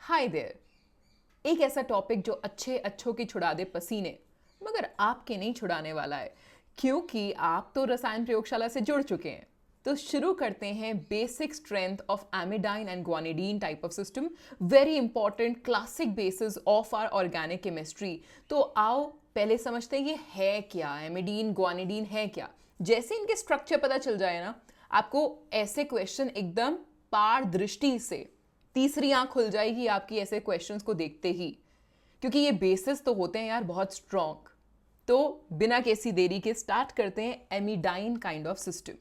Hi there. एक ऐसा topic जो अच्छों की छुड़ा दे पसीने, मगर आपके नहीं छुड़ाने वाला है, क्योंकि आप तो रसायन प्रयोगशाला से जुड़ चुके हैं। तो शुरू करते हैं basic strength of amidine and guanidine type of system, very important classic basis of our organic chemistry. तो आओ पहले समझते हैं ये है क्या, एमिडीन ग्वानिडीन है क्या। जैसे इनके स्ट्रक्चर पता चल जाए ना, आपको ऐसे क्वेश्चन एकदम पार दृष्टि से तीसरी आंख खुल जाएगी आपकी ऐसे क्वेश्चंस को देखते ही, क्योंकि ये बेसिस तो होते हैं यार बहुत स्ट्रॉन्ग। तो बिना किसी देरी के स्टार्ट करते हैं एमिडाइन काइंड ऑफ सिस्टम।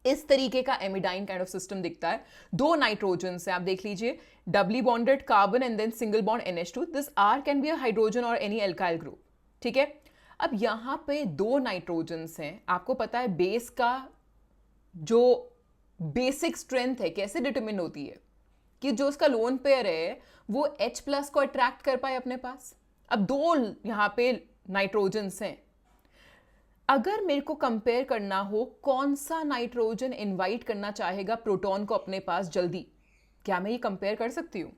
इस तरीके का एमिडाइन काइंड ऑफ सिस्टम दिखता है। दो नाइट्रोजन से आप देख लीजिए, doubly bonded carbon and then single bond NH2। This R can be a hydrogen और एनी एल्काइल ग्रुप। ठीक है, अब यहां पे दो नाइट्रोजन हैं। आपको पता है बेस का जो बेसिक स्ट्रेंथ है कैसे डिटरमिन होती है, कि जो उसका लोन पेयर है वो H+ को अट्रैक्ट कर पाए अपने पास। अब दो यहां पे नाइट्रोजन्स हैं, अगर मेरे को कंपेयर करना हो कौन सा नाइट्रोजन इनवाइट करना चाहेगा प्रोटॉन को अपने पास जल्दी, क्या मैं ये कंपेयर कर सकती हूँ?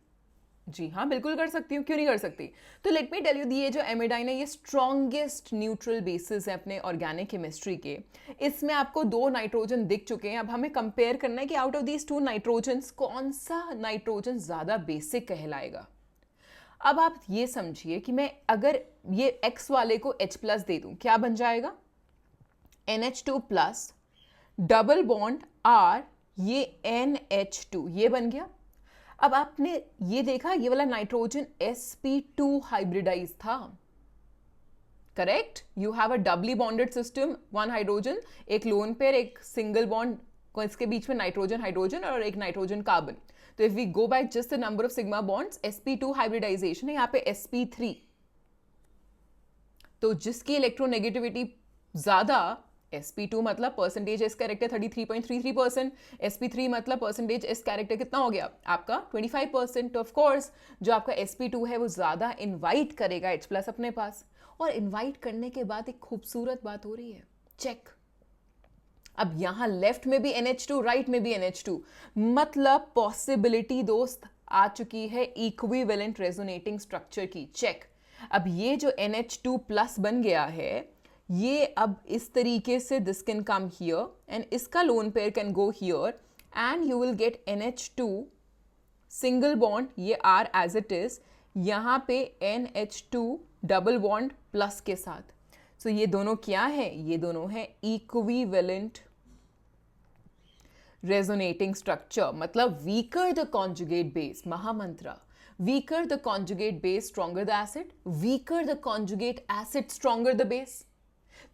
जी हाँ, बिल्कुल कर सकती हूँ, क्यों नहीं कर सकती। तो लेट मी टेल यू, ये जो एमिडाइन है ये स्ट्रॉन्गेस्ट न्यूट्रल बेसिस है अपने ऑर्गेनिक केमिस्ट्री के। इसमें आपको दो नाइट्रोजन दिख चुके हैं। अब हमें कंपेयर करना है कि out of these two nitrogen कौन सा नाइट्रोजन ज्यादा बेसिक कहलाएगा। अब आप ये समझिए कि मैं अगर ये X वाले को H+ दे दूं, क्या बन जाएगा? NH2+, डबल बॉन्ड R, ये NH2, ये बन गया। अब आपने ये देखा, ये वाला नाइट्रोजन sp2 हाइब्रिडाइज था, correct. You have a doubly bonded system, one hydrogen, एक लोन पेयर, एक सिंगल बॉन्ड, इसके बीच में नाइट्रोजन हाइड्रोजन और एक नाइट्रोजन कार्बन। तो if we go by just the number of sigma bonds, sp2 hybridization है, यहाँ पे sp3। तो जिसकी इलेक्ट्रोनेगेटिविटी ज्यादा, sp2 मतलब परसेंटेज एस कैरेक्टर 33.33%, sp3 मतलब परसेंटेज एस कैरेक्टर कितना हो गया आपका 25%। ऑफ कोर्स जो आपका sp2 है वो ज्यादा इनवाइट करेगा H+ अपने पास। और इनवाइट करने के बाद एक खूबसूरत बात हो रही है, चेक। अब यहां लेफ्ट में भी NH2, राइट में भी NH2, मतलब पॉसिबिलिटी दोस्त आ चुकी है इक्विवेलेंट रेजोनेटिंग स्ट्रक्चर की, चेक। अब ये जो NH2+ बन गया है, ये अब इस तरीके से this can come here and इसका lone pair can go here and you will get NH2 single bond, ये R एज इट इज, यहां पे NH2 डबल बॉन्ड प्लस के साथ। सो ये दोनों क्या है? ये दोनों है इक्विवेलेंट रेजोनेटिंग स्ट्रक्चर। मतलब वीकर द कॉन्जुगेट बेस, महामंत्र, weaker the conjugate base stronger the acid, weaker the conjugate acid stronger the base.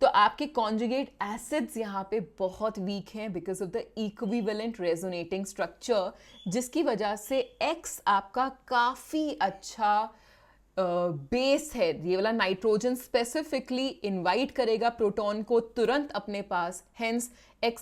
तो आपके कॉन्जुगेट एसिड्स यहाँ पे बहुत वीक हैं because of the equivalent resonating structure, जिसकी वजह से X आपका काफी अच्छा बेस है। ये वाला नाइट्रोजन स्पेसिफिकली इनवाइट करेगा प्रोटॉन को तुरंत अपने पास, हेंस X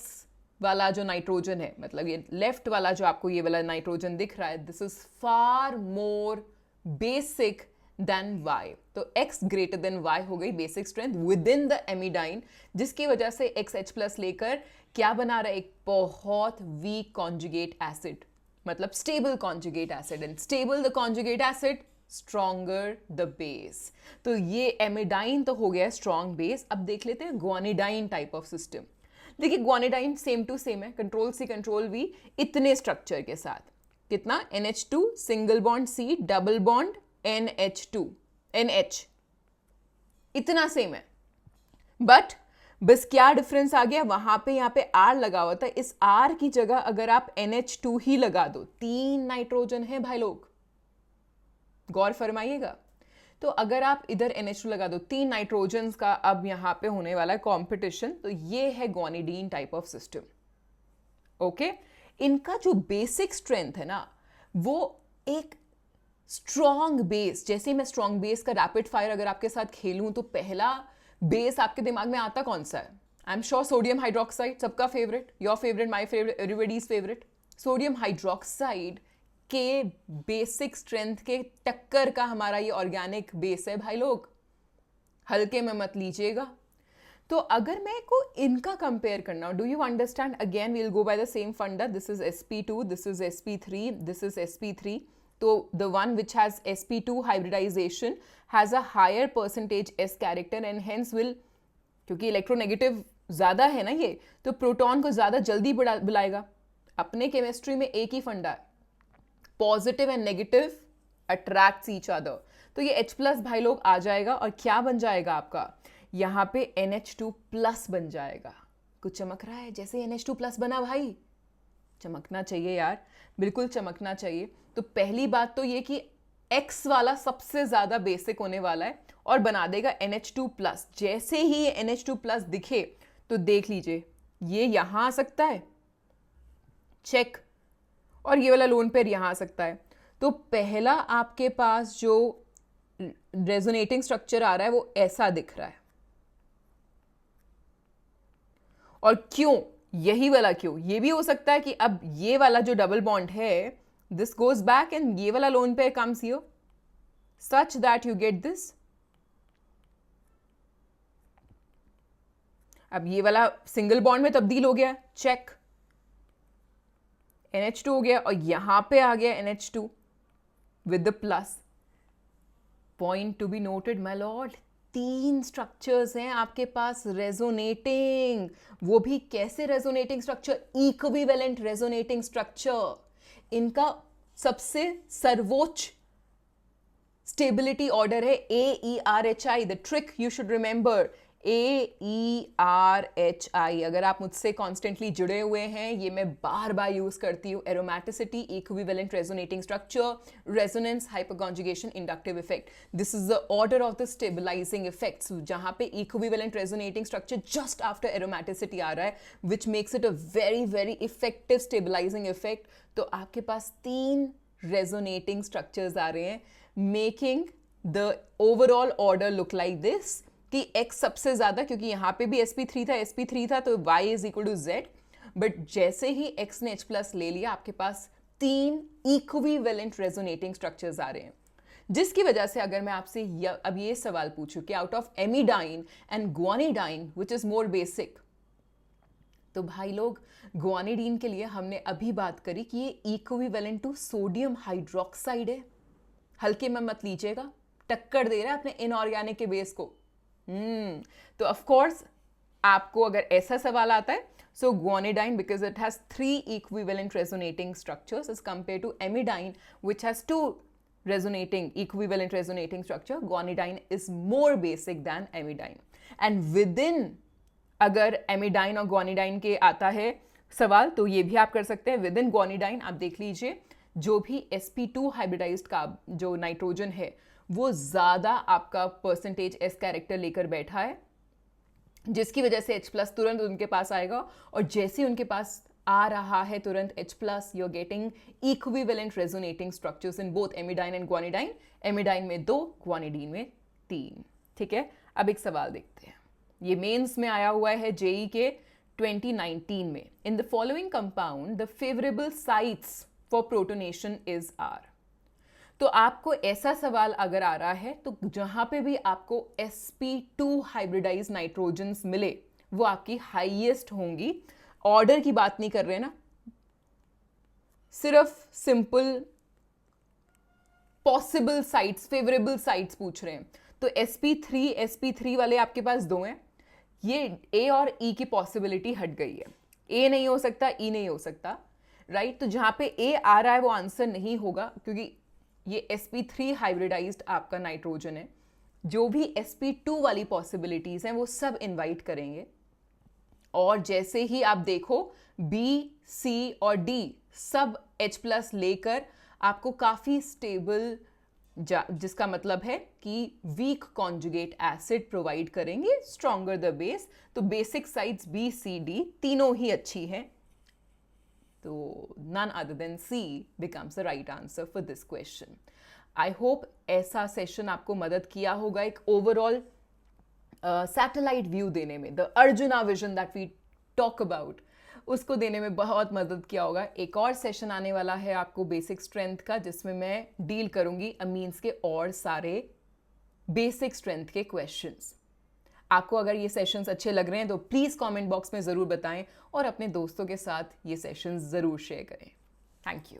वाला जो नाइट्रोजन है, मतलब ये लेफ्ट वाला जो आपको ये वाला नाइट्रोजन दिख रहा है, this is far more basic than Y। तो X ग्रेटर देन Y हो गई basic strength within the amidine, जिसकी वजह से XH+ लेकर क्या बना रहा है? एक बहुत वीक कॉन्जुगेट एसिड, मतलब stable conjugate acid, and stable the conjugate acid stronger the base. तो ये एमिडाइन तो हो गया स्ट्रॉन्ग बेस। अब देख लेते हैं ग्वानिडाइन टाइप ऑफ सिस्टम। देखिए ग्वानिडाइन सेम टू सेम है, कंट्रोल C कंट्रोल V, इतने स्ट्रक्चर के साथ। कितना? NH2 single bond C double bond NH2 NH, इतना सेम है। बट बस क्या डिफरेंस आ गया वहां पे, यहाँ पे R लगा हुआ था, इस R की जगह अगर आप NH2 ही लगा दो, तीन नाइट्रोजन है भाई लोग, गौर फरमाइएगा। तो अगर आप इधर NH2 लगा दो, तीन नाइट्रोजन का अब यहां पे होने वाला है कॉम्पिटिशन। तो ये है ग्वानिडीन टाइप ऑफ सिस्टम। ओके, इनका जो बेसिक स्ट्रेंथ है ना, वो एक स्ट्रॉन्ग बेस। जैसे मैं स्ट्रॉन्ग बेस का रैपिड फायर अगर आपके साथ खेलूं, तो पहला बेस आपके दिमाग में आता कौन सा है? I am sure sodium hydroxide, सबका favourite, your favourite, my favourite, everybody's favourite. Sodium hydroxide के बेसिक स्ट्रेंथ के टक्कर का हमारा ये ऑर्गेनिक बेस है भाई लोग, हल्के में मत लीजिएगा। तो अगर मैं को इनका कंपेयर करना, do you understand? Again we will go by the same funda, this is sp2, this is sp3, this is sp3। तो the one which has sp2 hybridization has a higher percentage s character and hence will, क्योंकि electronegative ज़्यादा है ना ये, तो proton को ज़्यादा जल्दी बुलाएगा. अपने केमिस्ट्री में एक ही फंडा है, positive and negative attracts each other. तो ये H प्लस भाई लोग आ जाएगा और क्या बन जाएगा आपका, यहाँ पे NH2 प्लस बन जाएगा. कुछ चमक रहा है जैसे NH2 प्लस बना भाई, चमकना चाहिए यार, बिल्कुल चमकना चाहिए. तो पहली बात तो ये कि X वाला सबसे ज़्यादा बेसिक होने वाला है और बना देगा NH2 प्लस. जैसे ही ये NH2 प्लस दिखे तो देख लीजिए ये यहाँ आ सकता है, चेक, और ये वाला लोन पेयर यहाँ आ सकता है. तो पहला आपके पास जो रेजोनेटिंग स्ट्रक्चर आ रहा है वो ऐसा दिख रहा है. और क्यों, यही वाला क्यों, ये भी हो सकता है कि अब ये वाला जो डबल बॉन्ड है this goes back and ये वाला lone pair comes here such that you get this. अब ये वाला सिंगल बॉन्ड में तब्दील हो गया, चेक, NH2 हो गया और यहां पे आ गया NH2 with the plus. Point to be noted my lord, 3 structures हैं आपके पास रेजोनेटिंग. वो भी कैसे resonating structure, equivalent resonating structure. इनका सबसे सर्वोच्च स्टेबिलिटी ऑर्डर है AERHI. The trick you should remember, AERHI. अगर आप मुझसे कॉन्स्टेंटली जुड़े हुए हैं, ये मैं बार बार यूज करती हूँ. Aromaticity, equivalent resonating structure, resonance, hyperconjugation, inductive effect. This is the order of the stabilising effects. जहां पे equivalent resonating structure just after aromaticity आ रहा है, which makes it a very very effective stabilising effect. तो आपके पास 3 resonating structures आ रहे हैं, making the overall order look like this कि X सबसे ज्यादा, क्योंकि यहां पे भी sp3 था तो y is equal to z. But जैसे ही X ने H प्लस ले लिया, आपके पास 3 इक्विवेलेंट रेजोनेटिंग स्ट्रक्चर्स आ रहे हैं. जिसकी वजह से अगर मैं आपसे अब ये सवाल पूछूं कि out of amidine and guanidine which is more basic, तो भाई लोग ग्वानिडीन के लिए हमने अभी बात करी कि ये इक्विवेलेंट टू सोडियम हाइड्रोक्साइड है. हल्के में मत लीजिएगा, टक्कर दे रहा है अपने इनऑर्गेनिक के बेस को. तो ऑफ कोर्स आपको अगर ऐसा सवाल आता है, सो guanidine because it has 3 equivalent resonating structures as compared to amidine which has 2 equivalent resonating structure. Guanidine is more basic than amidine. And within, अगर amidine और guanidine के आता है सवाल, तो ये भी आप कर सकते हैं. within guanidine आप देख लीजिए, जो भी sp2 हाइब्रिडाइज्ड का जो नाइट्रोजन है वो ज़्यादा आपका परसेंटेज S कैरेक्टर लेकर बैठा है, जिसकी वजह से H प्लस तुरंत उनके पास आएगा. और जैसे उनके पास आ रहा है तुरंत H plus, you are getting equivalent resonating structures in both amidine and guanidine. Amidine में 2, ग्वानिडीन में 3. ठीक है, अब एक सवाल देखते हैं. ये मेंस में आया हुआ है JEE के 2019 में. In the following compound the favourable sites for protonation is are. तो आपको ऐसा सवाल अगर आ रहा है तो जहां पे भी आपको sp2 हाइब्रिडाइज नाइट्रोजन्स मिले वो आपकी हाईएस्ट होंगी. ऑर्डर की बात नहीं कर रहे ना, सिर्फ simple possible sites, favourable sites पूछ रहे हैं. तो sp3 वाले आपके पास 2 हैं. ये A और E की पॉसिबिलिटी हट गई है. A नहीं हो सकता, E नहीं हो सकता, राइट. तो जहां पे A आ रहा है वो आंसर नहीं होगा, क्योंकि ये sp3 हाइब्रिडाइज्ड आपका नाइट्रोजन है. जो भी sp2 वाली पॉसिबिलिटीज हैं वो सब इनवाइट करेंगे. और जैसे ही आप देखो B, C और D सब H प्लस लेकर आपको काफी स्टेबल, जिसका मतलब है कि वीक कॉन्जुगेट एसिड प्रोवाइड करेंगे, स्ट्रॉन्गर द बेस. तो basic sites B, C, D तीनों ही अच्छी हैं. तो none other than C becomes the right answer for this question. I hope ऐसा सेशन आपको मदद किया होगा एक ओवरऑल सैटेलाइट व्यू देने में. The Arjuna vision that we talk about, उसको देने में बहुत मदद किया होगा. एक और सेशन आने वाला है आपको बेसिक स्ट्रेंथ का, जिसमें मैं डील करूंगी अमीन्स के और सारे बेसिक स्ट्रेंथ के क्वेश्चंस. आपको अगर ये सेशंस अच्छे लग रहे हैं तो प्लीज़ कमेंट बॉक्स में ज़रूर बताएं और अपने दोस्तों के साथ ये सेशंस ज़रूर शेयर करें. Thank you.